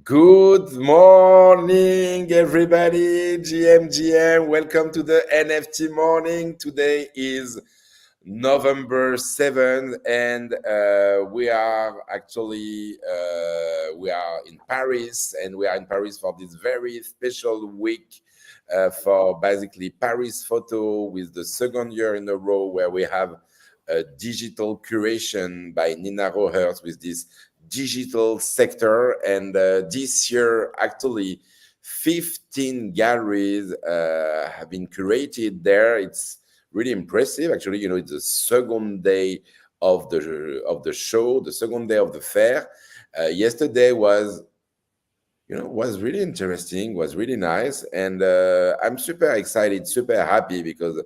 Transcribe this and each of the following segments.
Good morning, everybody. GM, welcome to the NFT morning. Today is November 7th, and we are actually we are in Paris, and we are in Paris for this very special week for basically Paris Photo, with the second year in a row where we have a digital curation by Nina Rohers with this digital sector. And this year, actually, 15 galleries have been curated there. It's really impressive. Actually, it's the second day of the show, the second day of the fair. Yesterday was really interesting, was really nice, and I'm super excited, super happy, because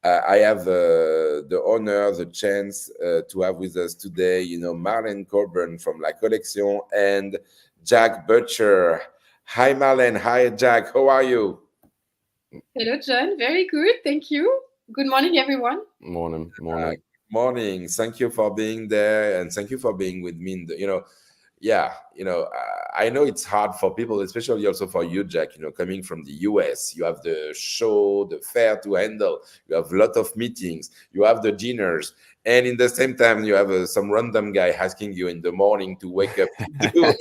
I have the honor, the chance to have with us today, Marlene Coburn from La Collection and Jack Butcher. Hi, Marlene. Hi, Jack. How are you? Hello, John. Very good. Thank you. Good morning, everyone. Morning. Morning. Thank you for being there, and thank you for being with me. I know it's hard for people, especially also for you, Jack, coming from the US. You have the show, the fair to handle. You have a lot of meetings. You have the dinners. And in the same time, you have some random guy asking you in the morning to wake up to do a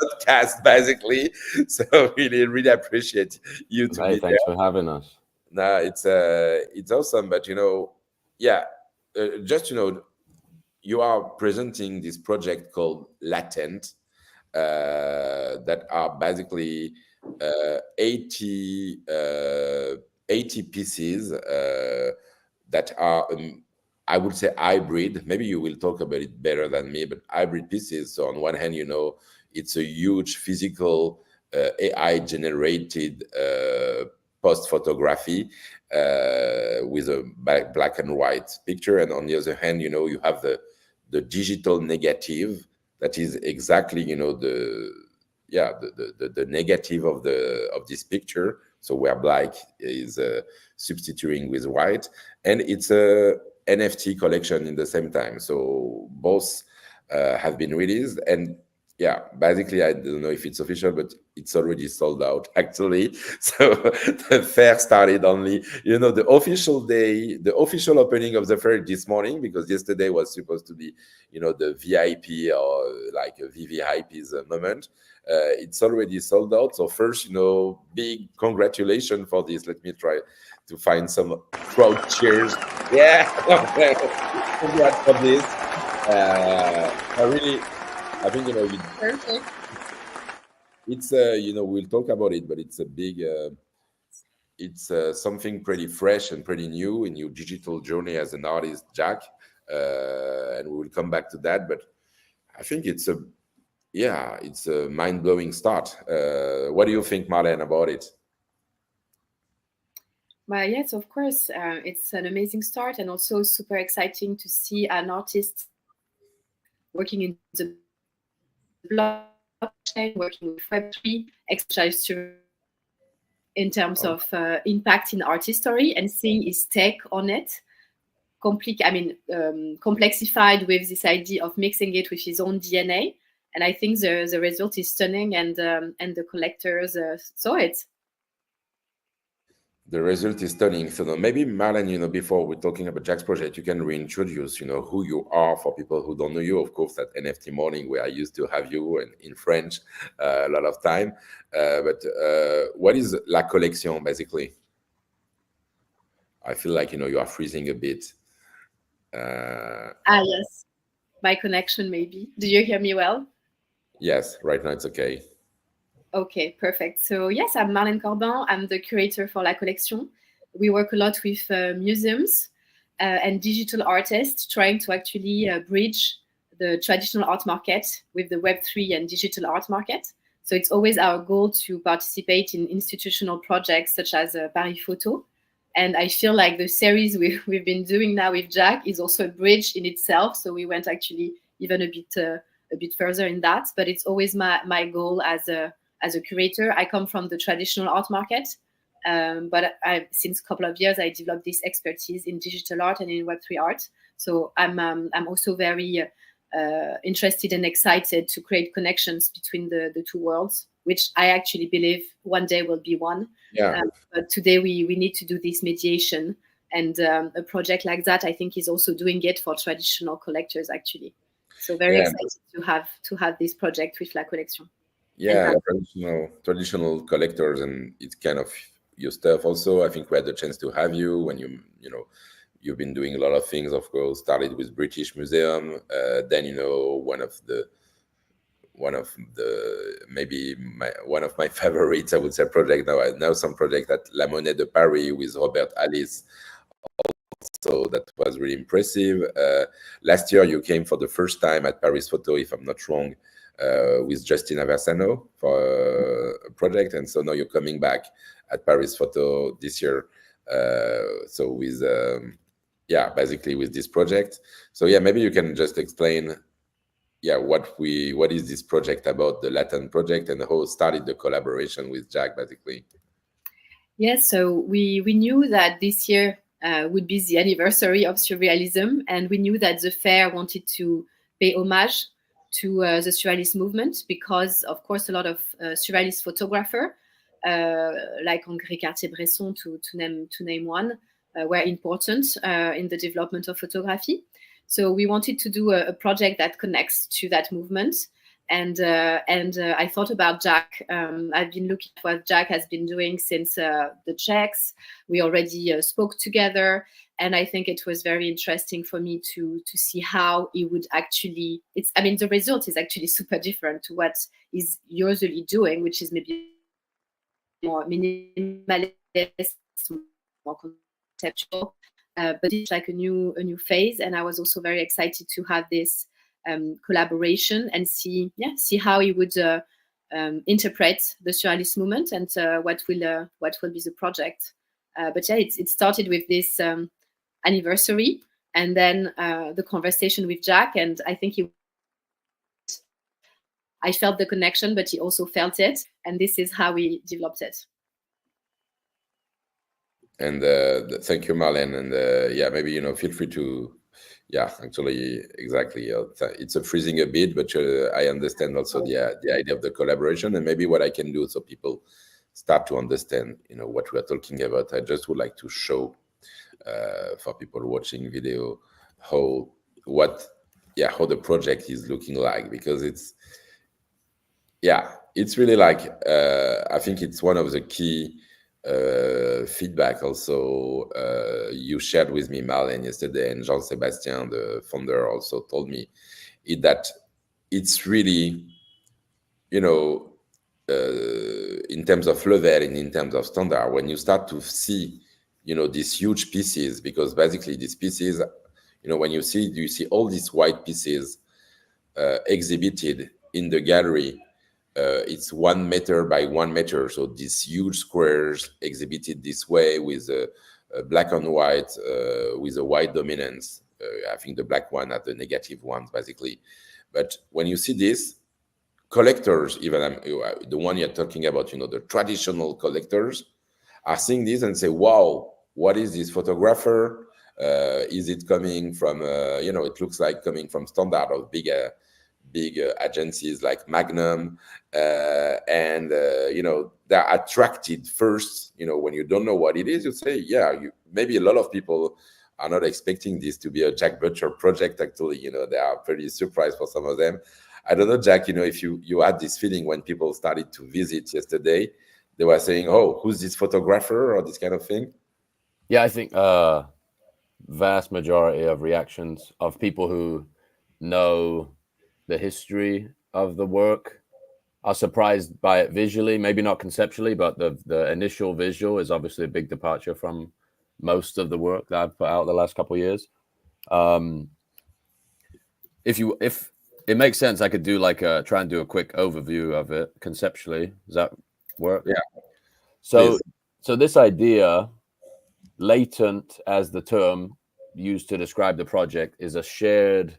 podcast, basically. So really, really appreciate you to be Thanks for having us. there. It's awesome. But, just, you are presenting this project called Latent, that are basically 80 pieces that are, I would say, hybrid. Maybe you will talk about it better than me, but hybrid pieces. So on one hand, it's a huge physical AI generated post photography with a black and white picture, and on the other hand, you have the digital negative that is exactly the negative of this picture. So where black is substituting with white, and it's a NFT collection in the same time. So both have been released, and basically, I don't know if it's official, but it's already sold out, actually. So the fair started only, the official day, the official opening of the fair this morning, because yesterday was supposed to be, the VIP or like a VVIP's moment. It's already sold out. So first, big congratulations for this. Let me try to find some crowd cheers. Yeah, congrats for this. I think Perfect. it's we'll talk about it, but it's a big it's something pretty fresh and pretty new in your digital journey as an artist, Jack, and we will come back to that. But I think it's a mind-blowing start. What do you think, Marlene, about it? Well, yes, of course. It's an amazing start, and also super exciting to see an artist working in the blockchain, working with Web3, exercise in terms of impact in art history, and seeing his take on it. Complexified with this idea of mixing it with his own DNA. And I think the result is stunning, and the collectors saw it. The result is stunning. So maybe, Marlene, before we're talking about Jack's project, you can reintroduce, who you are for people who don't know you. Of course, at NFT Morning, we are used to have you in French a lot of time. But what is La Collection, basically? I feel like, you are freezing a bit. Yes. My connection, maybe. Do you hear me well? Yes, right now it's okay. Okay, perfect. So yes, I'm Marlene Corbin. I'm the curator for La Collection. We work a lot with museums and digital artists, trying to actually bridge the traditional art market with the Web3 and digital art market. So it's always our goal to participate in institutional projects such as Paris Photo. And I feel like the series we've been doing now with Jack is also a bridge in itself. So we went actually even a bit further in that. But it's always my goal as a curator. I come from the traditional art market, but since a couple of years, I developed this expertise in digital art and in Web3 art. So I'm also very interested and excited to create connections between the two worlds, which I actually believe one day will be one. Yeah. But today we need to do this mediation, and a project like that, I think, is also doing it for traditional collectors actually. So very excited to have this project with La Collection. Yeah, traditional collectors, and it's kind of your stuff. Also, I think we had the chance to have you when you've been doing a lot of things. Of course, started with British Museum, then one of my favorites, I would say, project now some project at La Monnaie de Paris with Robert Alice. So that was really impressive. Last year you came for the first time at Paris Photo, if I'm not wrong, with Justina Versano for a project, and so now you're coming back at Paris Photo this year. So with basically with this project. So maybe you can just explain what is this project about, the Latin project, and how started the collaboration with Jack, basically. Yes, so we knew that this year would be the anniversary of Surrealism, and we knew that the fair wanted to pay homage to the Surrealist movement because, of course, a lot of Surrealist photographers, like Henri Cartier-Bresson, to name one, were important in the development of photography. So we wanted to do a project that connects to that movement. And I thought about Jack. I've been looking at what Jack has been doing since the Czechs. We already spoke together, and I think it was very interesting for me to see how he would actually. The result is actually super different to what he's usually doing, which is maybe more minimalist, more conceptual. But it's like a new phase, and I was also very excited to have this collaboration and see how he would interpret the Surrealist movement and what will be the project. But it started with this anniversary, and then the conversation with Jack, and I think I felt the connection, but he also felt it, and this is how we developed it. And thank you, Marlene. And maybe feel free to. Actually, exactly. It's a freezing a bit, but I understand also the idea of the collaboration, and maybe what I can do so people start to understand, what we are talking about. I just would like to show for people watching video how the project is looking like, because it's really like I think it's one of the key feedback also you shared with me, Marlene, yesterday, and Jean-Sébastien, the founder, also told me that it's really, in terms of level and in terms of standard, when you start to see, these huge pieces, because basically these pieces, when you see all these white pieces exhibited in the gallery. It's 1 meter by 1 meter, so these huge squares exhibited this way with a black and white, with a white dominance. I think the black one are the negative ones, basically. But when you see this, collectors, even the one you're talking about, the traditional collectors, are seeing this and say, "Wow, what is this photographer? Is it coming from? It looks like coming from standard or big agencies like Magnum, and they're attracted first. When you don't know what it is, you say, maybe a lot of people are not expecting this to be a Jack Butcher project. Actually, they are pretty surprised for some of them. I don't know, Jack, if you had this feeling when people started to visit yesterday, they were saying, "Oh, who's this photographer?" or this kind of thing. Yeah, I think vast majority of reactions of people who know the history of the work are surprised by it visually, maybe not conceptually, but the initial visual is obviously a big departure from most of the work that I've put out the last couple of years. If it makes sense, I could do try and do a quick overview of it conceptually. Does that work? Yeah. So this idea, latent as the term used to describe the project, is a shared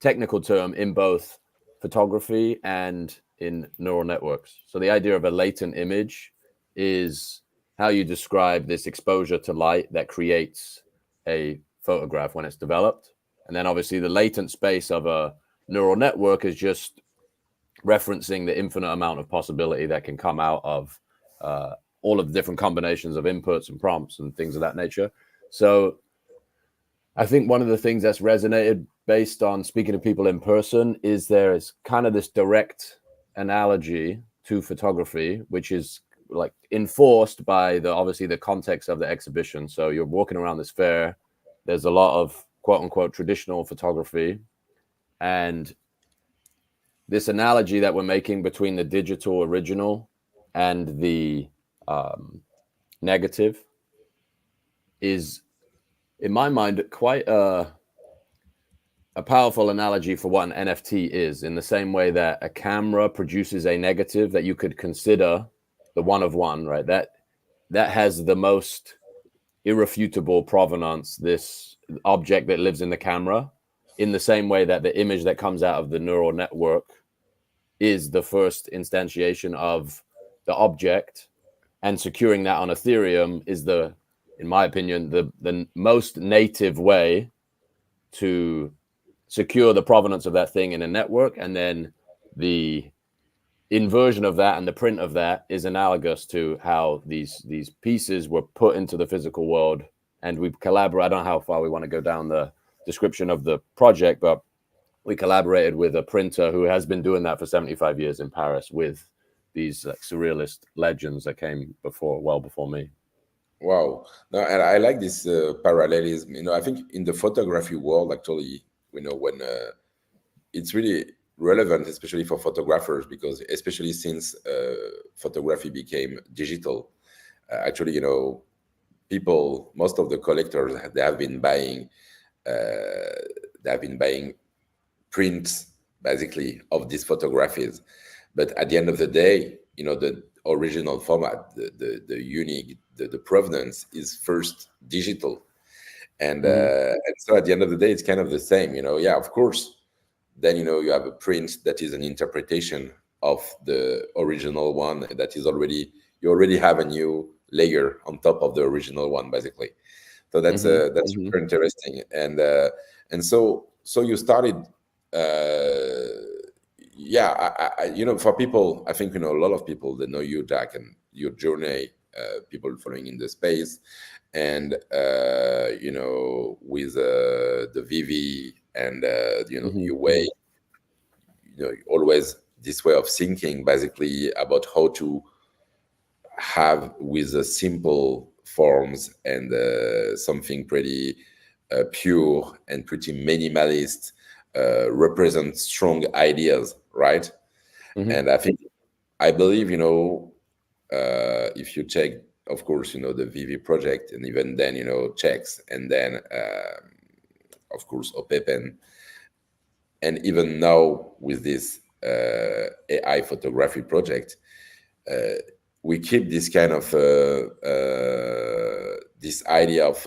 technical term in both photography and in neural networks. So the idea of a latent image is how you describe this exposure to light that creates a photograph when it's developed. And then obviously the latent space of a neural network is just referencing the infinite amount of possibility that can come out of all of the different combinations of inputs and prompts and things of that nature. So I think one of the things that's resonated based on speaking to people in person is there is kind of this direct analogy to photography, which is like enforced by obviously the context of the exhibition. So you're walking around this fair, there's a lot of quote unquote traditional photography, and this analogy that we're making between the digital original and the negative is, in my mind, quite a powerful analogy for what an NFT is, in the same way that a camera produces a negative that you could consider the one of one, right? That has the most irrefutable provenance, this object that lives in the camera, in the same way that the image that comes out of the neural network is the first instantiation of the object, and securing that on Ethereum is in my opinion, the most native way to secure the provenance of that thing in a network. And then the inversion of that and the print of that is analogous to how these pieces were put into the physical world. And we collaborate. I don't know how far we want to go down the description of the project, but we collaborated with a printer who has been doing that for 75 years in Paris with these like surrealist legends that came well before me. Wow. No, and I like this parallelism. I think in the photography world, actually, when it's really relevant, especially for photographers, because especially since photography became digital, actually, people, most of the collectors, they have been buying prints basically of these photographies. But at the end of the day, the original format, the unique, the provenance is first digital. And so at the end of the day, it's kind of the same, yeah, of course. Then, you have a print that is an interpretation of the original one that is you already have a new layer on top of the original one, basically. So that's super interesting. And so you started, for people, I think, a lot of people that know you, Jack, and your journey, people following in the space, and, with the VV and, your way, always this way of thinking, basically, about how to have with the simple forms and something pretty pure and pretty minimalist, represent strong ideas, right? And I believe, if you check, of course, the VV project, and even then, checks, and then, of course, OPEPEN, and even now with this AI photography project, we keep this kind of this idea of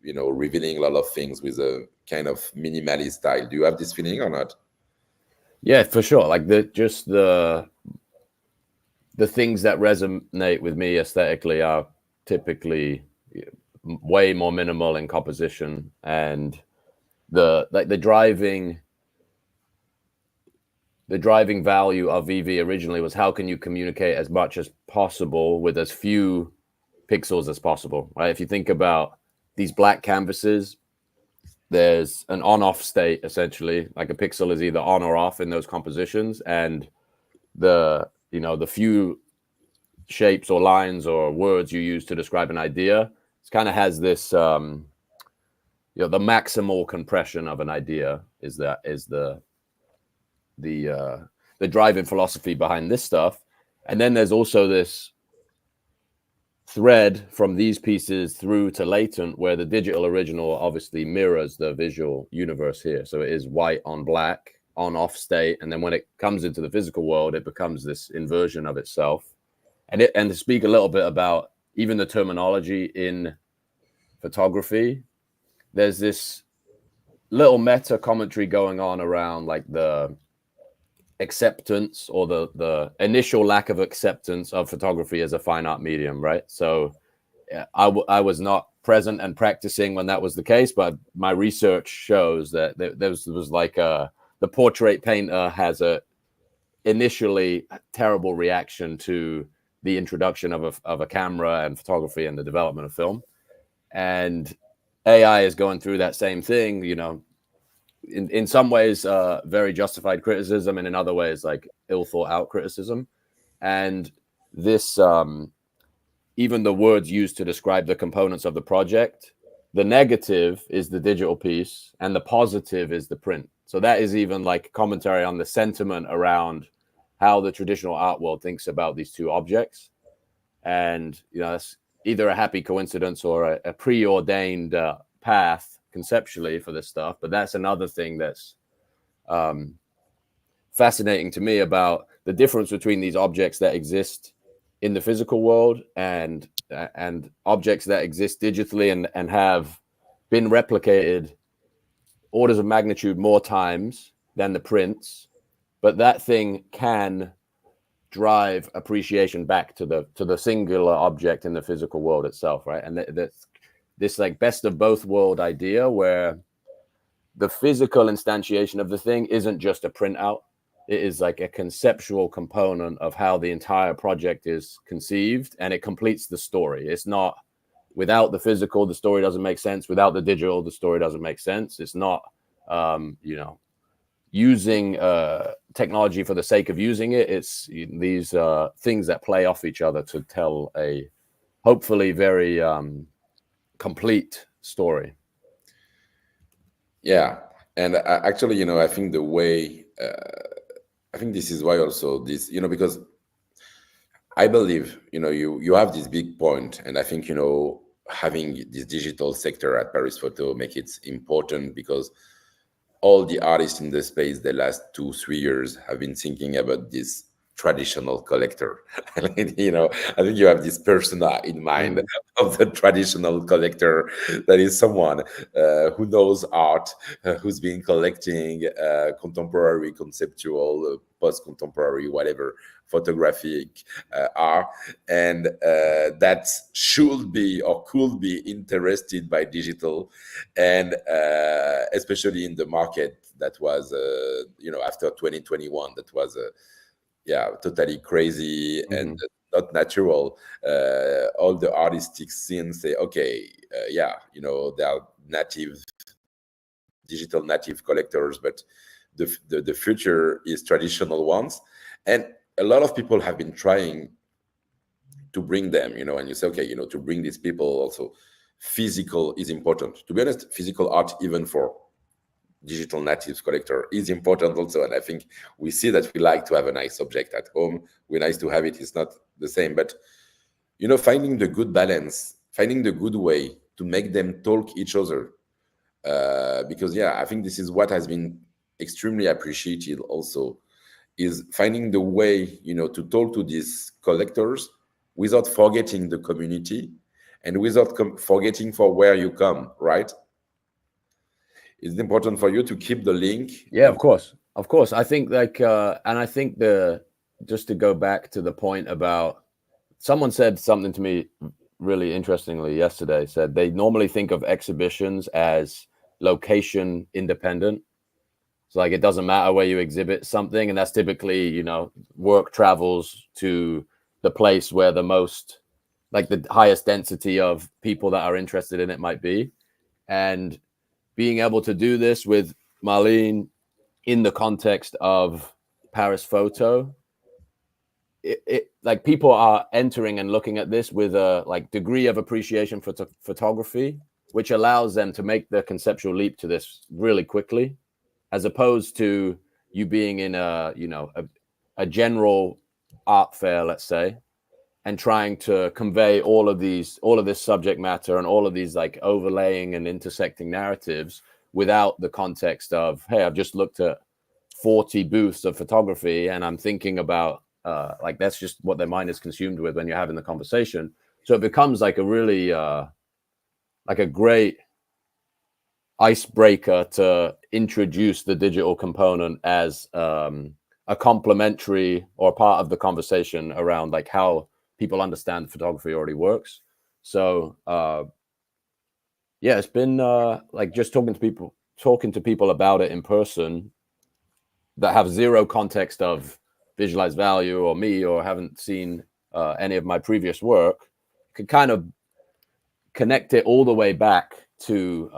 revealing a lot of things with a kind of minimalist style. Do you have this feeling or not? Yeah, for sure. Like the things that resonate with me aesthetically are typically way more minimal in composition, and the driving value of VV originally was how can you communicate as much as possible with as few pixels as possible, right? If you think about these black canvases, there's an on-off state, essentially. Like a pixel is either on or off in those compositions, and the few shapes or lines or words you use to describe an idea, it kind of has this the maximal compression of an idea is the driving philosophy behind this stuff. And then there's also this thread from these pieces through to latent, where the digital original obviously mirrors the visual universe here. So it is white on black, on off state, and then when it comes into the physical world, it becomes this inversion of itself. And to speak a little bit about even the terminology in photography, there's this little meta commentary going on around like the acceptance or the initial lack of acceptance of photography as a fine art medium, right? So I was not present and practicing when that was the case, but my research shows that there was like the portrait painter has a initially terrible reaction to the introduction of a camera and photography and the development of film, and AI is going through that same thing, you know, in some ways very justified criticism, and in other ways like ill thought out criticism. And this even the words used to describe the components of the project, the negative is the digital piece and the positive is the print. So that is even like commentary on the sentiment around how the traditional art world thinks about these two objects. And, you know, that's either a happy coincidence or a preordained path conceptually for this stuff. But that's another thing that's fascinating to me about the difference between these objects that exist in the physical world and objects that exist digitally and have been replicated orders of magnitude more times than the prints, but that thing can drive appreciation back to the singular object in the physical world itself, right? And that's this like best of both world idea where the physical instantiation of the thing isn't just a printout. It is like a conceptual component of how the entire project is conceived, and it completes the story. It's not without the physical, the story doesn't make sense. Without the digital, the story doesn't make sense. It's not, you know, using technology for the sake of using it. It's these things that play off each other to tell a hopefully very complete story. Yeah, and actually, you know, I think the way I think this is why also this, you know, because I believe, you know, you have this big point, and I think, you know, having this digital sector at Paris Photo make it important because all the artists in the space the last 2-3 years have been thinking about this traditional collector. You know, I think you have this persona in mind of the traditional collector, that is someone who knows art, who's been collecting contemporary, conceptual, post-contemporary, whatever photographic art, and that should be or could be interested by digital, and especially in the market that was you know, after 2021, that was yeah, totally crazy and not natural. All the artistic scenes say, okay, yeah, you know, they are native, digital native collectors, but the future is traditional ones. And a lot of people have been trying to bring them, you know, and you say, okay, you know, to bring these people also, physical is important. To be honest, physical art, even for digital natives collector, is important also. And I think we see that we like to have a nice object at home. We're nice to have it. It's not the same, but you know, finding the good balance, finding the good way to make them talk each other. Because yeah, I think this is what has been extremely appreciated also, is finding the way, you know, to talk to these collectors without forgetting the community and without forgetting for where you come, right? It's important for you to keep the link. Yeah, of course. I think like, and I think just to go back to the point about, someone said something to me really interestingly yesterday, said they normally think of exhibitions as location independent. So like, it doesn't matter where you exhibit something. And that's typically, you know, work travels to the place where the most, like the highest density of people that are interested in it might be. And being able to do this with Marlene in the context of Paris Photo, it like people are entering and looking at this with a like degree of appreciation for photography, which allows them to make the conceptual leap to this really quickly, as opposed to you being in a, you know, a general art fair, let's say, and trying to convey all of this subject matter and all of these like overlaying and intersecting narratives without the context of, hey, I've just looked at 40 booths of photography and I'm thinking about like, that's just what their mind is consumed with when you're having the conversation. So it becomes like a really like a great icebreaker to introduce the digital component as a complementary or part of the conversation around like how people understand photography already works. So yeah, it's been like just talking to people about it in person that have zero context of Visualize Value or me, or haven't seen any of my previous work, could kind of connect it all the way back to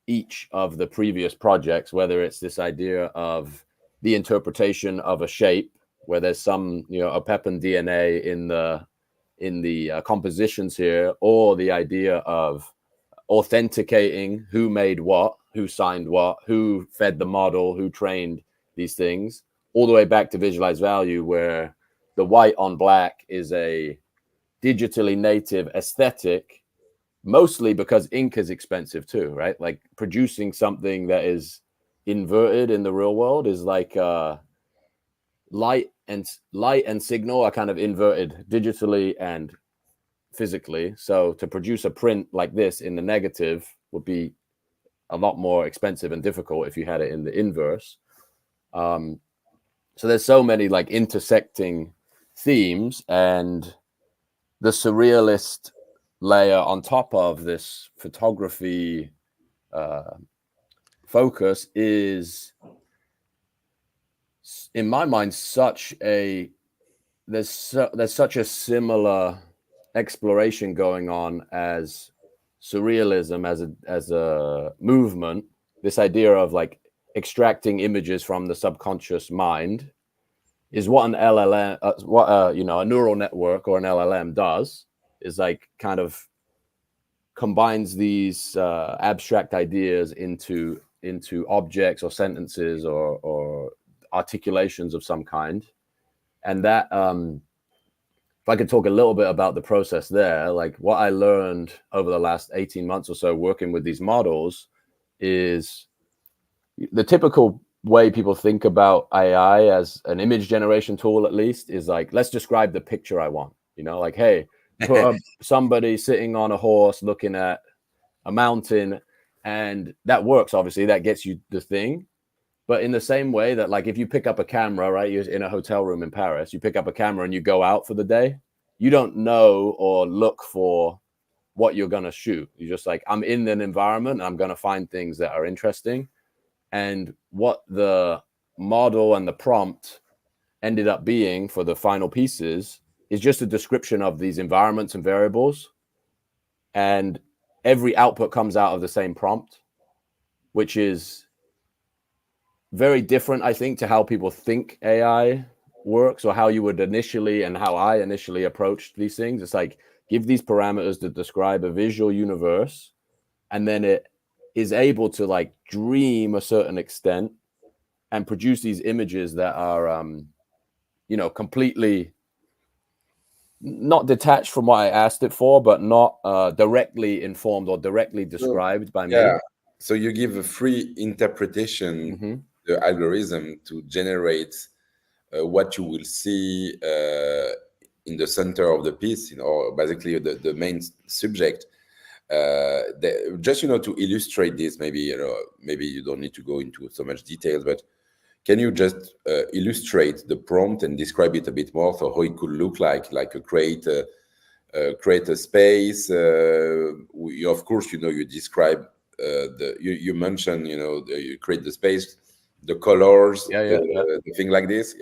each of the previous projects, whether it's this idea of the interpretation of a shape, where there's some, a Pepin DNA in the compositions here, or the idea of authenticating who made what, who signed what, who fed the model, who trained these things, all the way back to Visualize Value, where the white on black is a digitally native aesthetic, mostly because ink is expensive too, right? Like producing something that is inverted in the real world is like light and signal are kind of inverted digitally and physically. So to produce a print like this in the negative would be a lot more expensive and difficult if you had it in the inverse. So there's so many like intersecting themes, and the surrealist layer on top of this photography focus is, in my mind, there's such a similar exploration going on as surrealism as a movement. This idea of like extracting images from the subconscious mind is what an LLM, a neural network or an LLM does, is like kind of combines these abstract ideas into objects or sentences or articulations of some kind. And that, if I could talk a little bit about the process there, like what I learned over the last 18 months or so working with these models is the typical way people think about AI as an image generation tool, at least, is like, let's describe the picture I want, like, hey, put somebody sitting on a horse looking at a mountain, and that works. Obviously that gets you the thing. But in the same way that, like, if you pick up a camera, right, you're in a hotel room in Paris, you pick up a camera and you go out for the day, you don't know or look for what you're going to shoot. You're just like, I'm in an environment, I'm going to find things that are interesting. And what the model and the prompt ended up being for the final pieces is just a description of these environments and variables. And every output comes out of the same prompt, which is very different, I think, to how people think AI works, or how you would initially, and how I initially approached these things. It's like, give these parameters to describe a visual universe, and then it is able to like dream a certain extent and produce these images that are, completely not detached from what I asked it for, but not directly informed or directly described by me. Yeah. So you give a free interpretation, the algorithm, to generate what you will see in the center of the piece, or basically the main subject. Just to illustrate this, maybe you don't need to go into so much details, but can you just illustrate the prompt and describe it a bit more, so how it could look like create a space? Of course, you describe you mentioned, you create the space, the colors, the thing like this.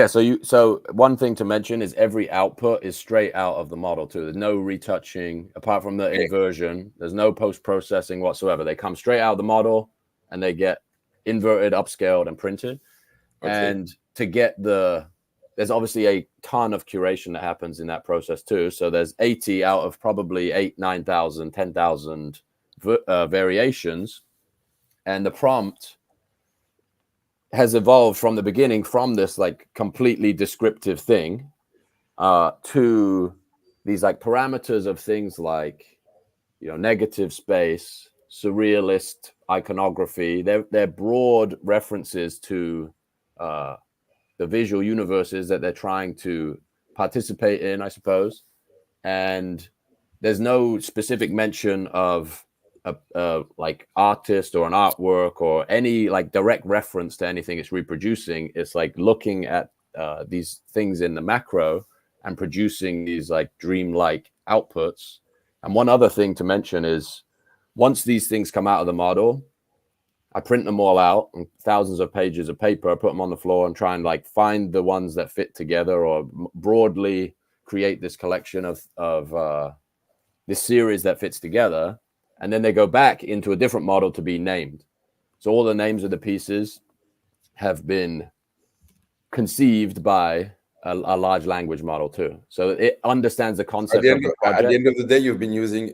So one thing to mention is every output is straight out of the model too. There's no retouching apart from the inversion. There's no post-processing whatsoever. They come straight out of the model and they get inverted, upscaled, and printed. And to get there's obviously a ton of curation that happens in that process too. So there's 80 out of probably 8,000, 9,000, 10,000 variations, and the prompt has evolved from the beginning from this like completely descriptive thing to these like parameters of things like negative space, surrealist iconography. They're broad references to the visual universes that they're trying to participate in, I suppose. And there's no specific mention of a like artist or an artwork or any like direct reference to anything it's reproducing. It's like looking at these things in the macro and producing these like dreamlike outputs. And one other thing to mention is once these things come out of the model, I print them all out on thousands of pages of paper, I put them on the floor and try and like find the ones that fit together, or broadly create this collection of this series that fits together. And then they go back into a different model to be named. So all the names of the pieces have been conceived by a large language model too. So it understands the concept of the project. At the end of the day, you've been using,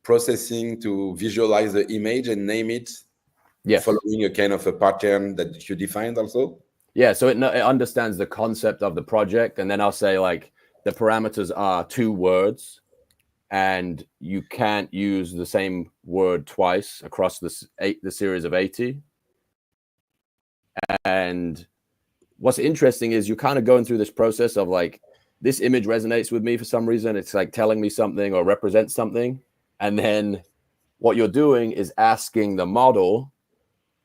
processing to visualize the image and name it. Yes. Following a kind of a pattern that you defined also? Yeah, so it understands the concept of the project. And then I'll say like the parameters are 2 words. And you can't use the same word twice across the series of 80. And what's interesting is you're kind of going through this process of like, this image resonates with me for some reason. It's like telling me something or represents something. And then what you're doing is asking the model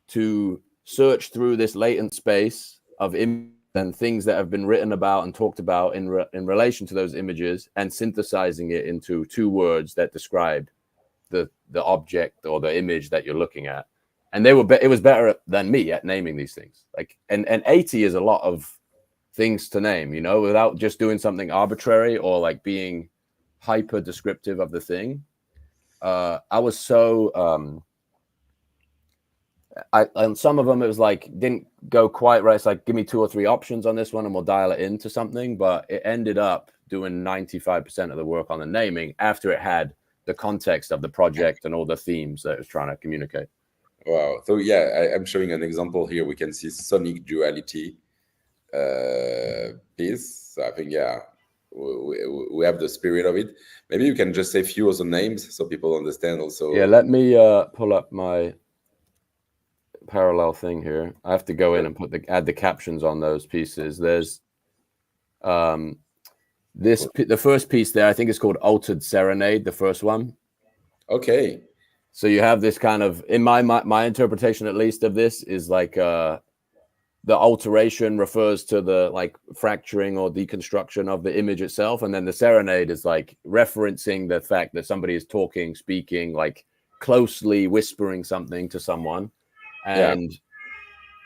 to search through this latent space of images and things that have been written about and talked about in relation to those images, and synthesizing it into 2 words that describe the object or the image that you're looking at. And it was better than me at naming these things. Like, and 80 is a lot of things to name, you know, without just doing something arbitrary or like being hyper descriptive of the thing. I was so on some of them, it was like, didn't go quite right. It's like, give me 2 or 3 options on this one and we'll dial it into something. But it ended up doing 95% of the work on the naming after it had the context of the project and all the themes that it was trying to communicate. Wow. So yeah, I'm showing an example here. We can see sonic duality piece. So I think, yeah, we have the spirit of it. Maybe you can just say a few of the names so people understand also. Yeah, let me pull up my parallel thing here. I have to go in and add the captions on those pieces. There's the first piece there, I think it's called Altered Serenade, the first one. Okay. So you have this kind of, in my interpretation at least of this is like the alteration refers to the like fracturing or deconstruction of the image itself, and then the serenade is like referencing the fact that somebody is talking, speaking, like closely whispering something to someone. And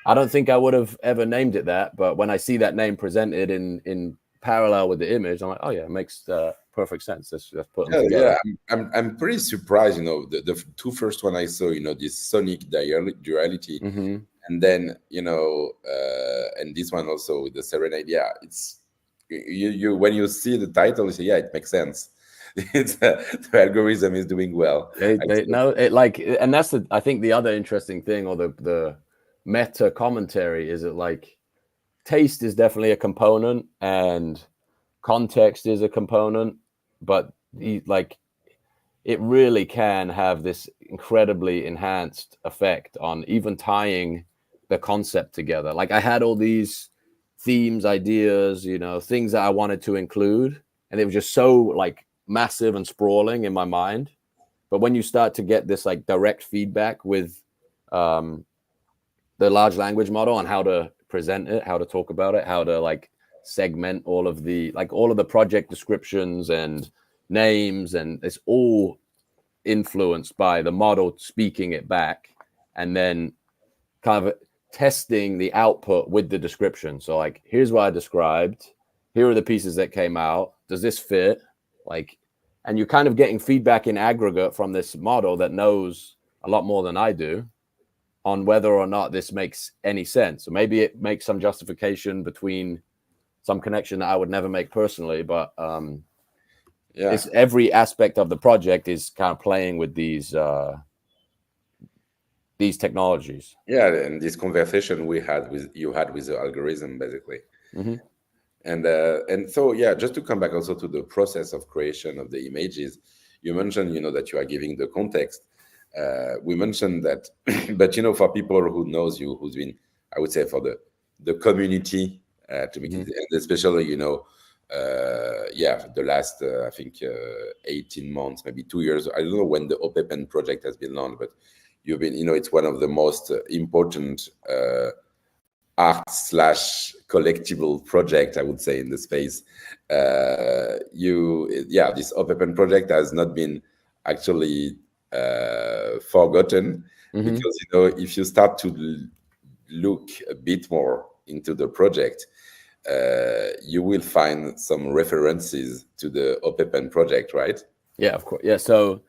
I don't think I would have ever named it that, but when I see that name presented in parallel with the image, I'm like, oh yeah, it makes perfect sense. Let's put them together. Yeah, I'm pretty surprised. You know, the 2 first one I saw, you know, this sonic duality, and then and this one also with the serenade. Yeah, it's you when you see the title, you say, yeah, it makes sense. It's the algorithm is doing well. And that's I think the other interesting thing, or the meta commentary, is that like taste is definitely a component and context is a component, but it really can have this incredibly enhanced effect on even tying the concept together. Like I had all these themes, ideas, things that I wanted to include, and they were just so like massive and sprawling in my mind. But when you start to get this like direct feedback with the large language model on how to present it, how to talk about it, how to like segment all of the project descriptions and names, and it's all influenced by the model speaking it back and then kind of testing the output with the description. So like, here's what I described, here are the pieces that came out, does this fit? Like, and you're kind of getting feedback in aggregate from this model that knows a lot more than I do on whether or not this makes any sense. So maybe it makes some justification between some connection that I would never make personally, but it's every aspect of the project is kind of playing with these technologies. Yeah, and this conversation you had with the algorithm, basically. And so, yeah, just to come back also to the process of creation of the images, you mentioned, that you are giving the context. We mentioned that, but, for people who knows you, who's been, I would say, for the community, to make it, and especially, the last, I think, 18 months, maybe 2 years. I don't know when the OPEPEN project has been launched, but you've been, it's one of the most important art slash collectible project, I would say, in the space. This OPEPN project has not been actually forgotten, Mm-hmm. because if you start to look a bit more into the project, you will find some references to the OPEPN project, right? Yeah, of course. Yeah, so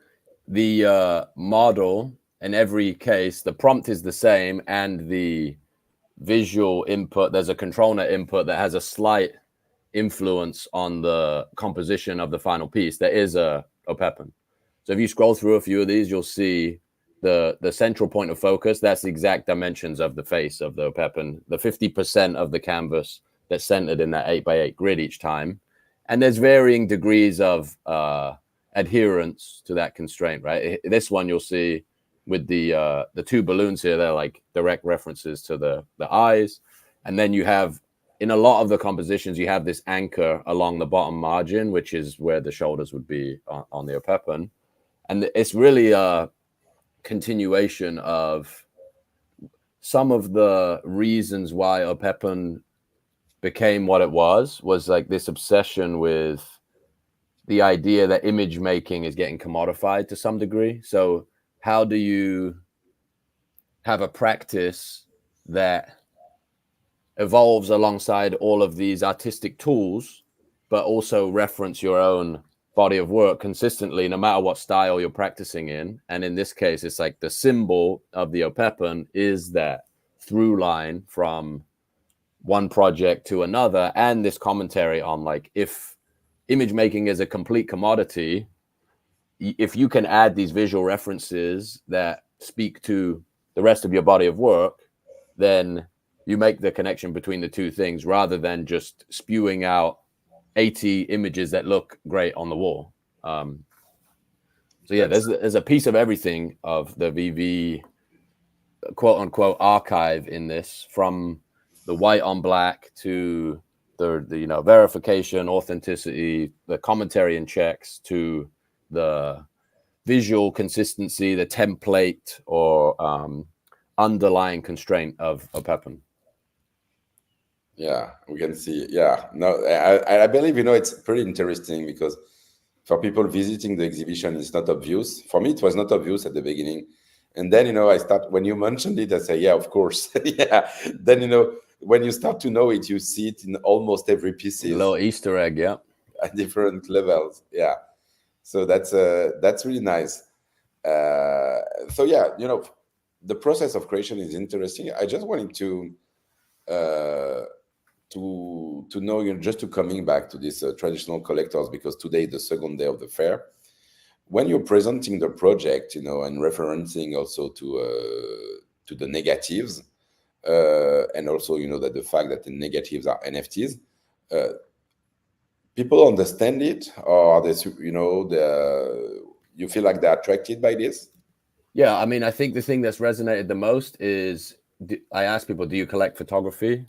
the model in every case, the prompt is the same, and the visual input, there's a controller input that has a slight influence on the composition of the final piece. There is a OPEPN. So if you scroll through a few of these, you'll see the central point of focus. That's the exact dimensions of the face of the OPEPN, the 50% of the canvas that's centered in that 8x8 grid each time. And there's varying degrees of adherence to that constraint, right? This one you'll see with the two balloons here, they're like direct references to the eyes. And then you have, in a lot of the compositions, you have this anchor along the bottom margin, which is where the shoulders would be on the OPEPN. And it's really a continuation of some of the reasons why OPEPN became what it was like this obsession with the idea that image making is getting commodified to some degree. So how do you have a practice that evolves alongside all of these artistic tools, but also reference your own body of work consistently, no matter what style you're practicing in? And in this case, it's like the symbol of the OPEPN is that through line from one project to another, and this commentary on, like, if image making is a complete commodity, if you can add these visual references that speak to the rest of your body of work, then you make the connection between the two things, rather than just spewing out 80 images that look great on the wall. So yeah, there's a piece of everything of the VV quote unquote archive in this, from the white on black to the verification, authenticity, the commentary and checks, to the visual consistency, the template or underlying constraint of OPEPN. Yeah, we can see. Yeah, no, I believe, it's pretty interesting, because for people visiting the exhibition, it's not obvious. For me, it was not obvious at the beginning. And then, when you mentioned it, I say, yeah, of course. Yeah. Then, when you start to know it, you see it in almost every piece. A little Easter egg, yeah. At different levels. Yeah. So that's really nice. So yeah, the process of creation is interesting. I just wanted to know, just to coming back to this traditional collectors, because today is the second day of the fair. When you're presenting the project, and referencing also to the negatives, and also, that the fact that the negatives are NFTs, people understand it, or are they, you feel like they're attracted by this? Yeah, I mean, I think the thing that's resonated the most is, I ask people, do you collect photography?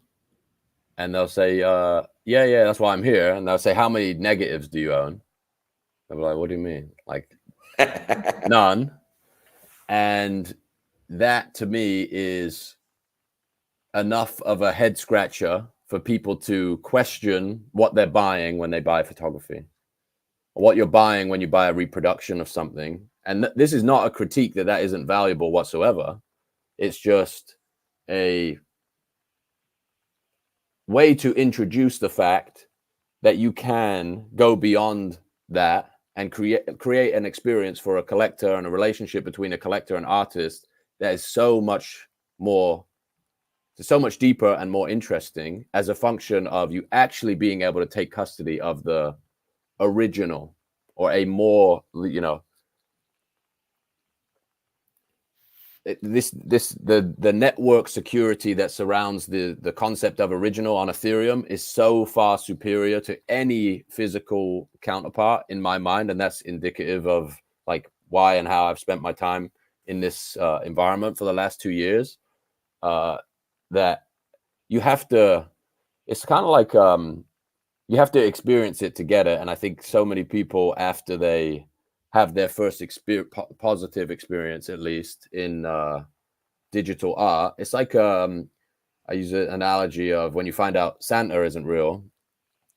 And they'll say, yeah, that's why I'm here. And they'll say, how many negatives do you own? I'll be like, what do you mean? Like, none. And that, to me, is enough of a head scratcher for people to question what they're buying when they buy photography, or what you're buying when you buy a reproduction of something. And this is not a critique that isn't valuable whatsoever. It's just a way to introduce the fact that you can go beyond that and create an experience for a collector, and a relationship between a collector and artist that is so much deeper and more interesting, as a function of you actually being able to take custody of the original, or a more, the network security that surrounds the concept of original on Ethereum is so far superior to any physical counterpart in my mind. And that's indicative of, like, why and how I've spent my time in this environment for the last 2 years. That you have to, it's kind of like, you have to experience it to get it. And I think so many people, after they have their first positive experience, at least in digital art, it's like I use an analogy of when you find out Santa isn't real,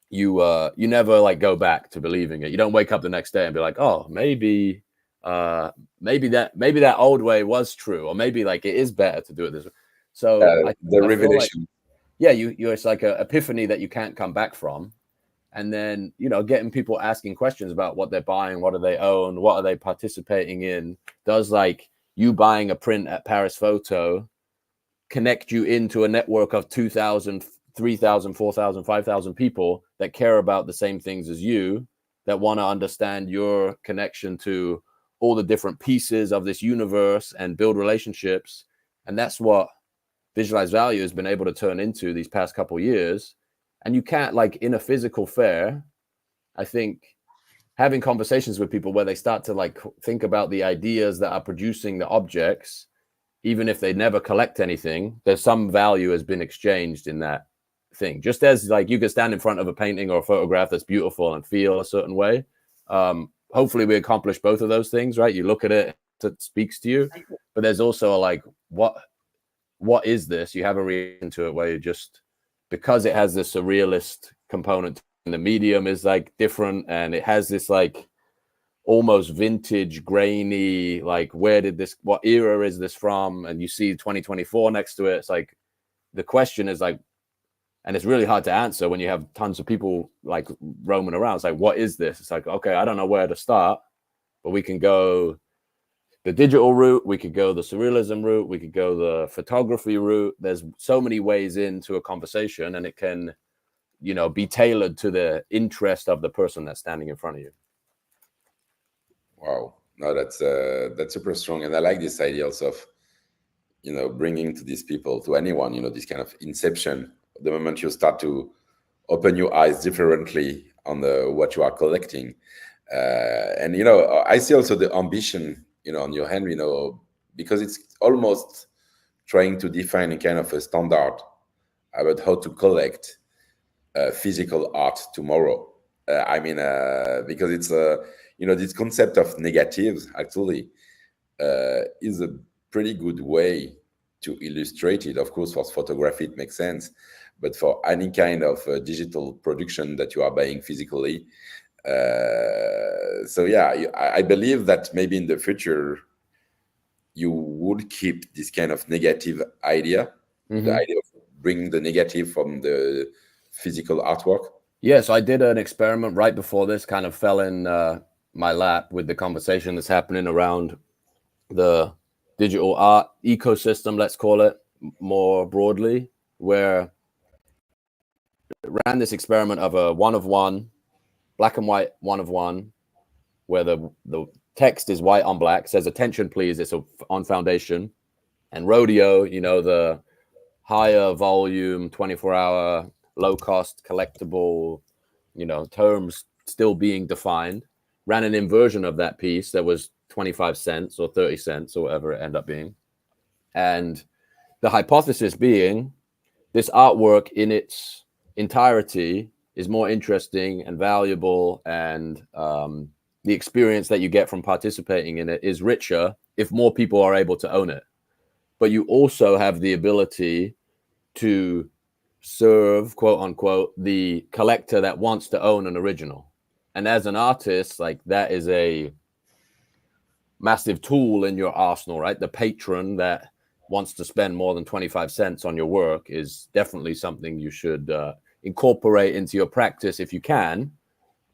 you never like go back to believing it. You don't wake up the next day and be like, oh, maybe that old way was true, or maybe like it is better to do it this way. So the revelation. You're it's like an epiphany that you can't come back from. And then, getting people asking questions about what they're buying, what do they own, what are they participating in? Does like you buying a print at Paris Photo connect you into a network of 2,000, 3,000, 4,000, 5,000 people that care about the same things as you, that want to understand your connection to all the different pieces of this universe and build relationships? And that's what Visualized Value has been able to turn into these past couple of years. And you can't, like in a physical fair, I think having conversations with people where they start to like think about the ideas that are producing the objects, even if they never collect anything, there's some value has been exchanged in that thing. Just as like you could stand in front of a painting or a photograph that's beautiful and feel a certain way. Hopefully we accomplish both of those things, right? You look at it, it speaks to you, but there's also like, what is this? You have a reaction to it where you just, because it has this surrealist component, and the medium is like different, and it has this like almost vintage, grainy, like what era is this from? And you see 2024 next to it. It's like, the question is like, and it's really hard to answer when you have tons of people like roaming around. It's like, what is this? It's like, okay, I don't know where to start, but we can go the digital route, we could go the surrealism route, we could go the photography route. There's so many ways into a conversation, and it can, be tailored to the interest of the person that's standing in front of you. Wow, no, that's super strong, and I like this idea also of, bringing to these people, to anyone, this kind of inception. The moment you start to open your eyes differently on what you are collecting, and I see also the ambition, on your hand, because it's almost trying to define a kind of a standard about how to collect physical art tomorrow. Because it's this concept of negatives actually is a pretty good way to illustrate it. Of course, for photography it makes sense, but for any kind of digital production that you are buying physically, I believe that maybe in the future you would keep this kind of negative idea, the idea of bringing the negative from the physical artwork. Yes, I did an experiment right before this, kind of fell in my lap with the conversation that's happening around the digital art ecosystem, let's call it more broadly, where I ran this experiment of a 1-of-1, black and white 1-of-1, where the text is white on black, says attention please, it's on foundation. And Rodeo, the higher volume, 24-hour, low cost, collectible, terms still being defined, ran an inversion of that piece that was 25 cents or 30 cents or whatever it ended up being. And the hypothesis being this artwork in its entirety is more interesting and valuable, and the experience that you get from participating in it is richer if more people are able to own it. But you also have the ability to serve, quote unquote, the collector that wants to own an original. And as an artist, like, that is a massive tool in your arsenal, right? The patron that wants to spend more than 25 cents on your work is definitely something you should incorporate into your practice if you can.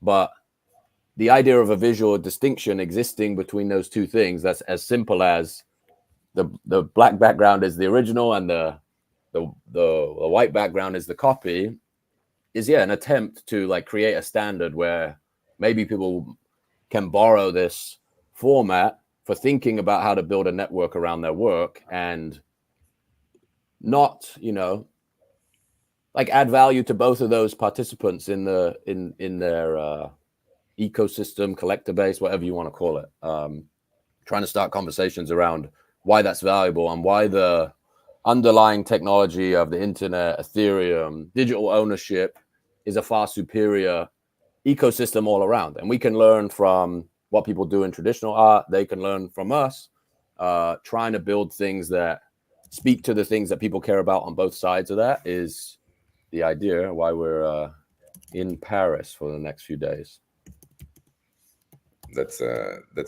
But the idea of a visual distinction existing between those two things, that's as simple as the black background is the original and the white background is the copy, is an attempt to like create a standard where maybe people can borrow this format for thinking about how to build a network around their work, and not, like add value to both of those participants in their ecosystem, collector base, whatever you want to call it. Trying to start conversations around why that's valuable and why the underlying technology of the internet, Ethereum, digital ownership is a far superior ecosystem all around. And we can learn from what people do in traditional art. They can learn from us, trying to build things that speak to the things that people care about on both sides of that is the idea why we're in Paris for the next few days. That's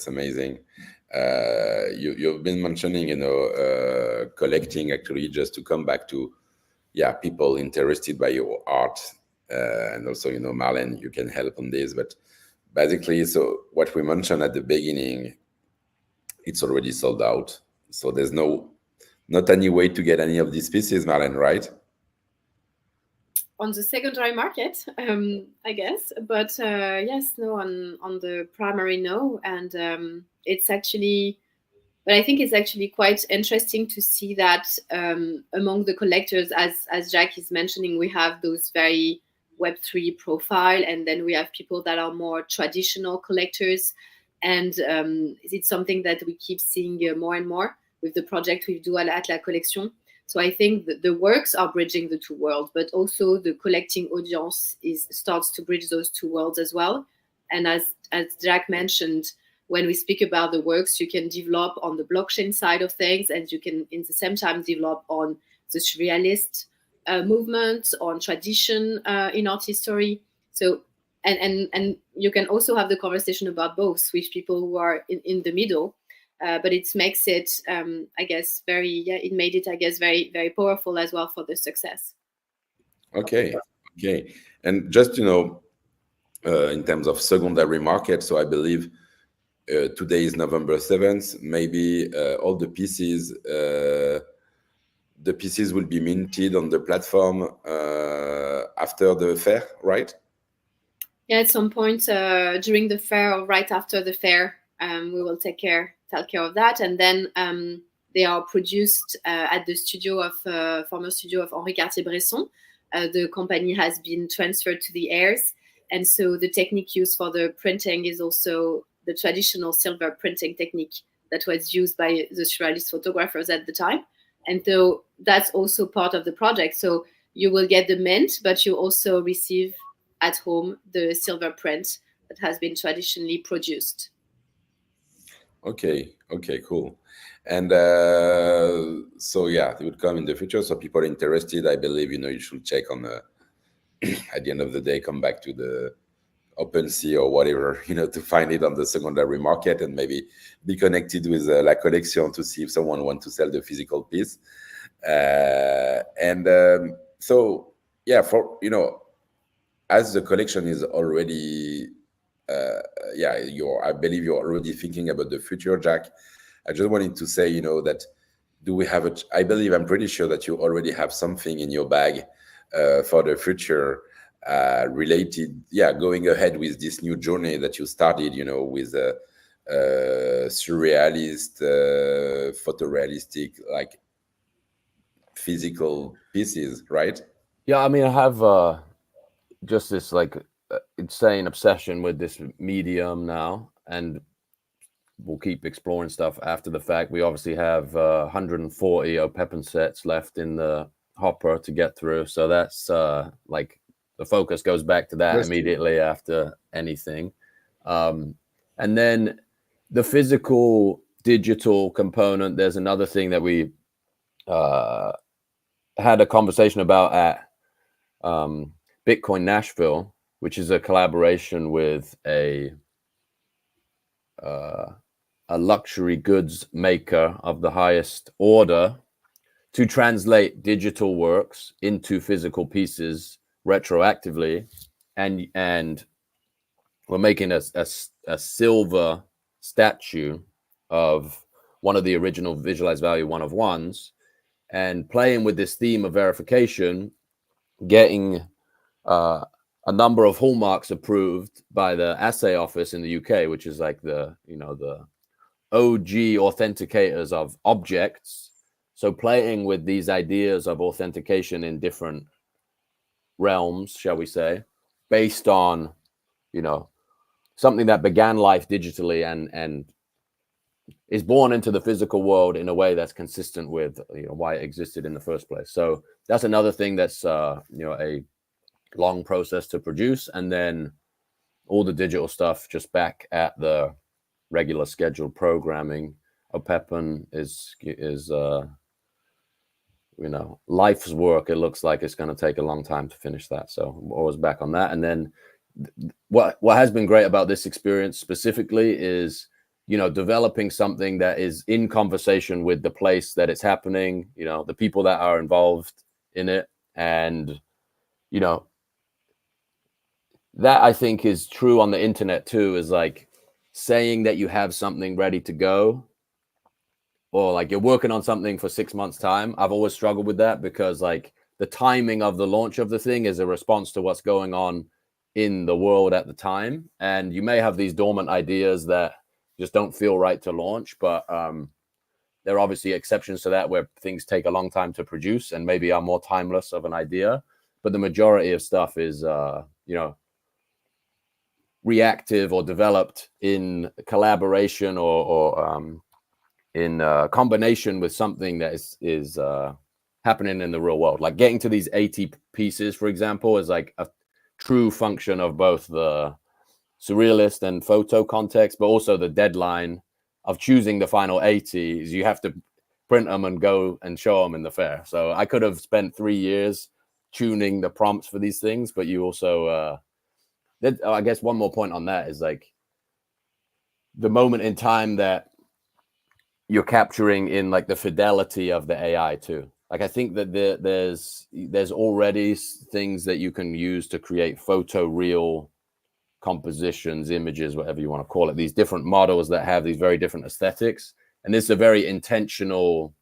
amazing. You've been mentioning, collecting, actually, just to come back to, people interested by your art, and also, Marlene, you can help on this, but basically, so what we mentioned at the beginning, it's already sold out, so there's not any way to get any of these pieces, Marlene, right? On the secondary market, I guess, but yes, no, on the primary, no, and it's actually, but I think it's actually quite interesting to see that among the collectors, as Jack is mentioning, we have those very Web3 profile, and then we have people that are more traditional collectors, and it's something that we keep seeing more and more with the project we do at La Collection. So I think the works are bridging the two worlds, but also the collecting audience starts to bridge those two worlds as well. And as Jack mentioned, when we speak about the works, you can develop on the blockchain side of things, and you can, in the same time, develop on the surrealist movement, on tradition in art history. So, and you can also have the conversation about both with people who are in the middle. But it makes it, I guess, it made it, I guess, very, very powerful as well for the success. Okay. And just, in terms of secondary market, so I believe today is November 7th, maybe all the pieces will be minted on the platform after the fair, right? Yeah, at some point during the fair or right after the fair, we will take care of that, and then they are produced at the studio of former studio of Henri Cartier-Bresson. The company has been transferred to the heirs, and so the technique used for the printing is also the traditional silver printing technique that was used by the surrealist photographers at the time, and so that's also part of the project. So you will get the mint, but you also receive at home the silver print that has been traditionally produced. Okay, cool. And so it would come in the future. So people interested, I believe, you should check on at the end of the day, come back to the OpenSea or whatever, to find it on the secondary market, and maybe be connected with La Collection to see if someone wants to sell the physical piece. So for as the collection is already I believe you're already thinking about the future, Jack. I just wanted to say, that do we have I'm pretty sure that you already have something in your bag for the future related, going ahead with this new journey that you started, with surrealist, photorealistic, like physical pieces, right? Yeah, I mean, I have just this insane obsession with this medium now, and we'll keep exploring stuff after the fact. We obviously have 140 OPEPN sets left in the hopper to get through, so that's the focus goes back to that immediately after anything. And then the physical digital component, there's another thing that we had a conversation about at Bitcoin Nashville, which is a collaboration with a luxury goods maker of the highest order to translate digital works into physical pieces retroactively, and we're making a silver statue of one of the original Visualize Value 1-of-1s, and playing with this theme of verification, getting a number of hallmarks approved by the Assay Office in the UK, which is like the OG authenticators of objects. So playing with these ideas of authentication in different realms, shall we say, based on something that began life digitally and is born into the physical world in a way that's consistent with why it existed in the first place. So that's another thing that's a long process to produce, and then all the digital stuff just back at the regular scheduled programming. OPEPN is life's work. It looks like it's going to take a long time to finish that. So I'm always back on that. And then what has been great about this experience specifically is, developing something that is in conversation with the place that it's happening, the people that are involved in it. And, that I think is true on the internet too, is like saying that you have something ready to go, or like you're working on something for 6 months time. I've always struggled with that, because like the timing of the launch of the thing is a response to what's going on in the world at the time. And you may have these dormant ideas that just don't feel right to launch, but there are obviously exceptions to that where things take a long time to produce and maybe are more timeless of an idea. But the majority of stuff is, reactive or developed in collaboration or in combination with something that is happening in the real world. Like getting to these 80 pieces, for example, is like a true function of both the surrealist and photo context, but also the deadline of choosing the final 80 is you have to print them and go and show them in the fair. So I could have spent 3 years tuning the prompts for these things, but you also I guess one more point on that is like the moment in time that you're capturing in like the fidelity of the AI too. Like I think that there's already things that you can use to create photoreal compositions, images, whatever you want to call it, these different models that have these very different aesthetics. And this is a very intentional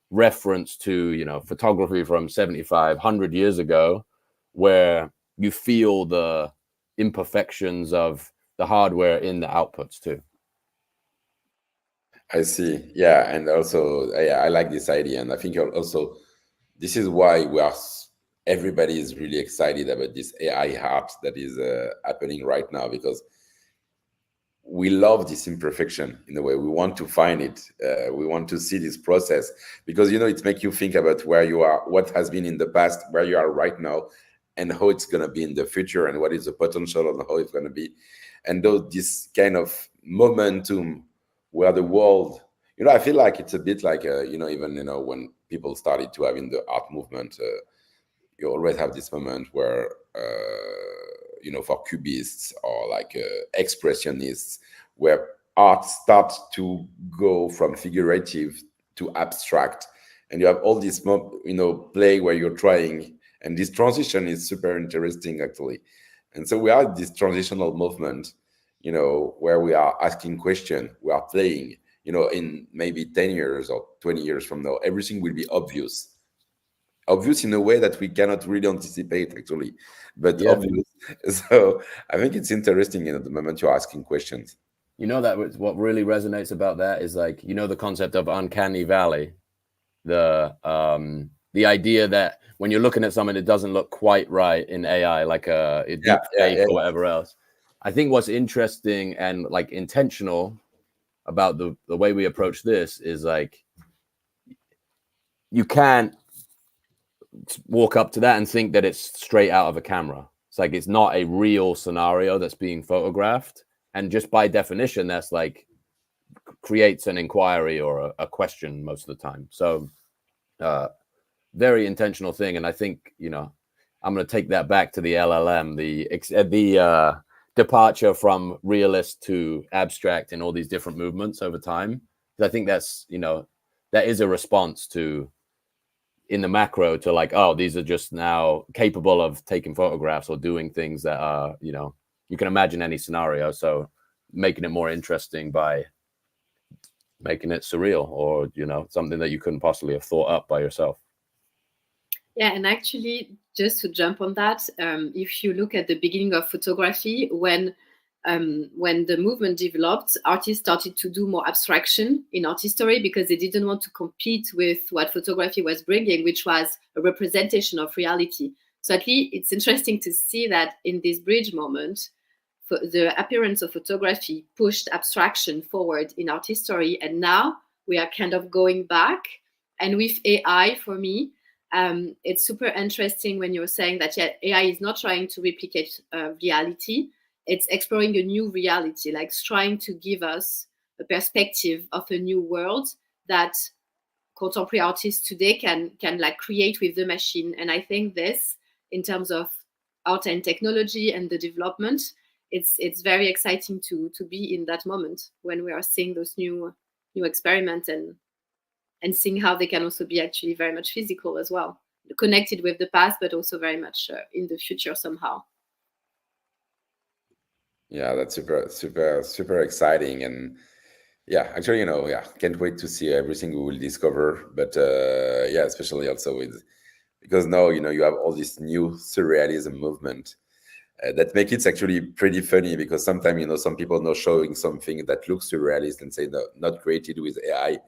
reference to, photography from 7,500 years ago, where you feel the imperfections of the hardware in the outputs too. I see. Yeah, and also I like this idea, and I think also this is why everybody is really excited about this AI art that is happening right now, because we love this imperfection in a way. We want to find it. We want to see this process, because it makes you think about where you are, what has been in the past, where you are right now, and how it's going to be in the future, and what is the potential and how it's going to be. And this kind of momentum where the world, I feel like it's a bit like, even, when people started to have in the art movement, you always have this moment where, for cubists or like expressionists, where art starts to go from figurative to abstract. And you have all this, play where you're trying. And this transition is super interesting, actually. And so we are this transitional movement, where we are asking questions, we are playing, in maybe 10 years or 20 years from now, everything will be obvious in a way that we cannot really anticipate, actually, but Yeah. obvious. So I think it's interesting, the moment you're asking questions. That what really resonates about that is like, the concept of uncanny valley, the idea that when you're looking at something, it doesn't look quite right in AI, like a deep fake or whatever else. I think what's interesting and like intentional about the way we approach this is like, you can't walk up to that and think that it's straight out of a camera. It's like, it's not a real scenario that's being photographed. And just by definition, that's like creates an inquiry or a question most of the time. So very intentional thing. And I think, I'm going to take that back to the LLM, the departure from realist to abstract in all these different movements over time. I think that's, that is a response to, in the macro, to like, oh, these are just now capable of taking photographs or doing things that are, you can imagine any scenario. So making it more interesting by making it surreal, or, something that you couldn't possibly have thought up by yourself. Yeah, and actually, just to jump on that, if you look at the beginning of photography, when the movement developed, artists started to do more abstraction in art history, because they didn't want to compete with what photography was bringing, which was a representation of reality. So at least it's interesting to see that in this bridge moment, the appearance of photography pushed abstraction forward in art history. And now we are kind of going back. And with AI, for me, it's super interesting when you're saying that AI is not trying to replicate reality. It's exploring a new reality, like trying to give us a perspective of a new world that contemporary artists today can like create with the machine. And I think this, in terms of art and technology and the development, it's very exciting to be in that moment when we are seeing those new experiments and seeing how they can also be actually very much physical as well, connected with the past, but also very much in the future somehow. Yeah, that's super exciting. And yeah, actually, can't wait to see everything we will discover. But yeah, especially also because now, you have all this new surrealism movement that make it actually pretty funny, because sometimes, some people know showing something that looks surrealist and say, no, not created with AI,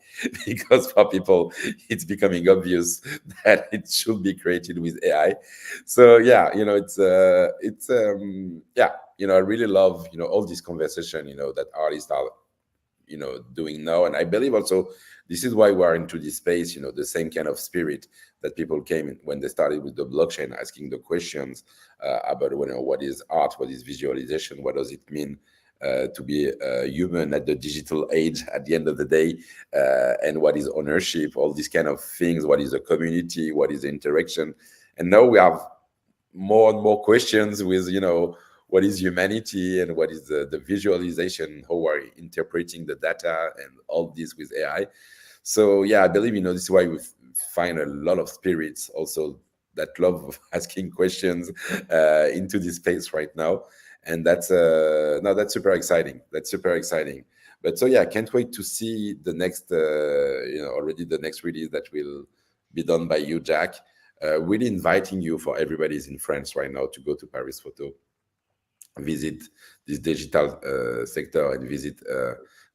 because for people, it's becoming obvious that it should be created with AI. So yeah, I really love, all this conversation, that artists are, doing now. And I believe also this is why we are into this space, the same kind of spirit that people came in when they started with the blockchain, asking the questions about what is art, what is visualization, what does it mean to be human at the digital age at the end of the day, and what is ownership, all these kind of things, what is a community, what is the interaction. And now we have more and more questions with, what is humanity and what is the visualization, how are we interpreting the data and all this with AI. So yeah, I believe, this is why we find a lot of spirits also that love asking questions into this space right now. And that's super exciting. That's super exciting. But so yeah, I can't wait to see the next, already the next release that will be done by you, Jack. Really inviting you, for everybody's in France right now, to go to Paris Photo, visit this digital sector, and visit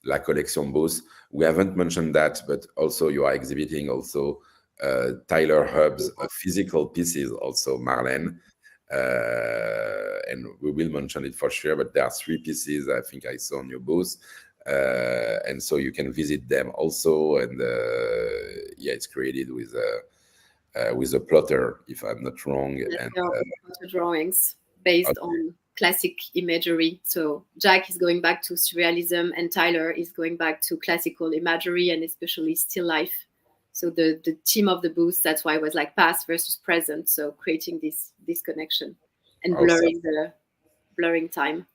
La Collection booth. We haven't mentioned that, but also you are exhibiting also Tyler Hub's physical pieces, also Marlene. And we will mention it for sure, but there are 3 pieces I think I saw on your booth. And so you can visit them also. And yeah, it's created with a plotter, if I'm not wrong. And drawings based on classic imagery. So Jack is going back to surrealism, and Tyler is going back to classical imagery, and especially still life. So the theme of the booth, that's why it was like past versus present. So creating this connection and blurring time.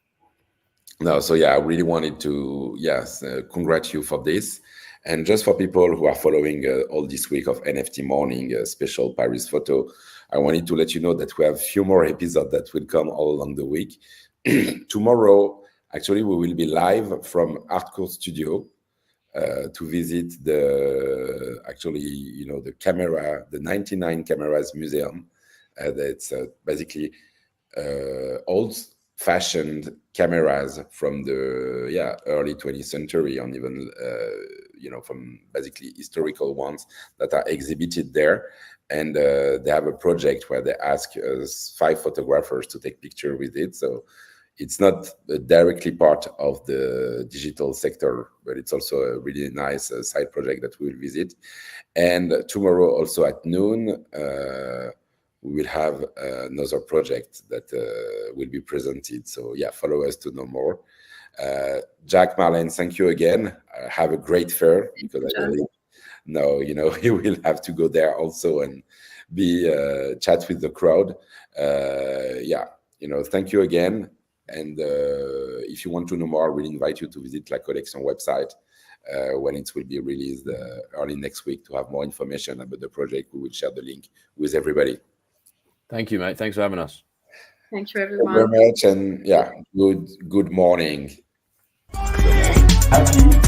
No, so yeah, I really wanted to congratulate you for this. And just for people who are following all this week of NFT Morning special Paris Photo, I wanted to let you know that we have a few more episodes that will come all along the week. Tomorrow, actually, we will be live from Artcore Studio to visit the camera, the 99 Cameras Museum. That's basically old-fashioned cameras from the early 20th century, and even from basically historical ones that are exhibited there. And they have a project where they ask 5 photographers to take picture with it. So it's not directly part of the digital sector, but it's also a really nice side project that we will visit. And tomorrow also at noon, we will have another project that will be presented. So yeah, follow us to know more. Jack, Marlene, thank you again. Have a great fair, because I believe now, you will have to go there also and be chat with the crowd. Thank you again. And if you want to know more, I will invite you to visit La Collection website when it will be released early next week, to have more information about the project. We will share the link with everybody. Thank you, mate. Thanks for having us. Thank you, everyone. Thank you very much. And yeah, good morning. Happy